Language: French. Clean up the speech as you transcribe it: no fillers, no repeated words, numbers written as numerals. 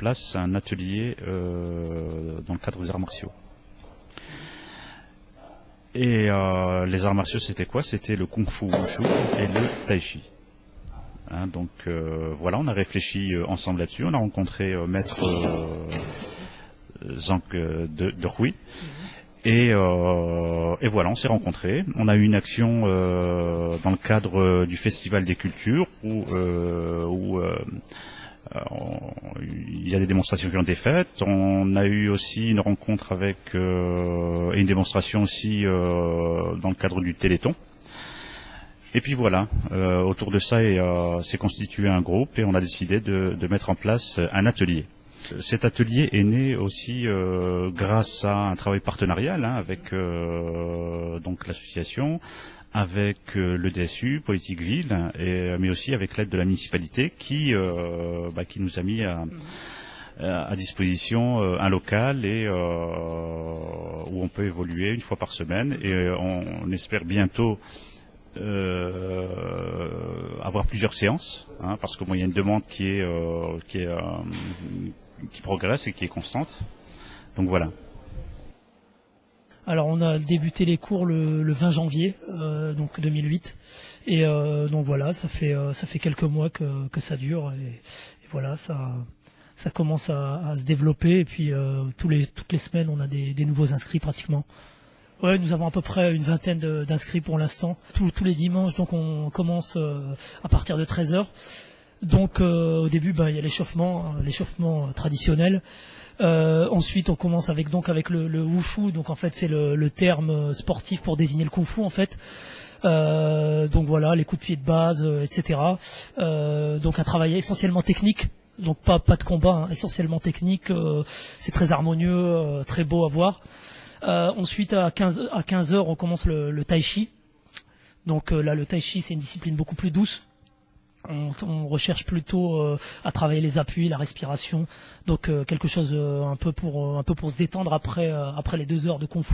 place un atelier dans le cadre des arts martiaux. Et les arts martiaux, c'était quoi? C'était le Kung Fu Wushu et le Tai Chi. Hein, donc voilà, on a réfléchi ensemble là-dessus. On a rencontré maître Zhang de Hui. Et voilà, on s'est rencontrés. On a eu une action dans le cadre du Festival des Cultures où il y a des démonstrations qui ont été faites. On a eu aussi une rencontre avec et une démonstration aussi dans le cadre du Téléthon. Et puis voilà, autour de ça s'est constitué un groupe et on a décidé de mettre en place un atelier. Cet atelier est né aussi grâce à un travail partenarial avec donc l'association, avec le DSU, Politique Ville, mais aussi avec l'aide de la municipalité qui nous a mis à disposition un local et où on peut évoluer une fois par semaine et on espère bientôt avoir plusieurs séances, parce que il y a une demande qui progresse et qui est constante. Donc voilà. Alors on a débuté les cours le 20 janvier donc 2008 et donc voilà, ça fait quelques mois que ça dure et voilà, ça commence à se développer et puis toutes les semaines on a des nouveaux inscrits pratiquement. Ouais, nous avons à peu près une vingtaine d'inscrits pour l'instant. Tous les dimanches, donc on commence à partir de 13h. Donc au début, il y a l'échauffement traditionnel. Ensuite, on commence avec le wushu. Donc en fait, c'est le terme sportif pour désigner le kung-fu en fait. Donc voilà, les coups de pied de base, etc. Donc un travail essentiellement technique. Donc pas de combat, essentiellement technique. C'est très harmonieux, très beau à voir. Ensuite, à 15h, on commence le tai chi. Donc là, le tai chi, c'est une discipline beaucoup plus douce. On recherche plutôt à travailler les appuis, la respiration. Donc quelque chose un peu pour se détendre après les 2 heures de kung fu.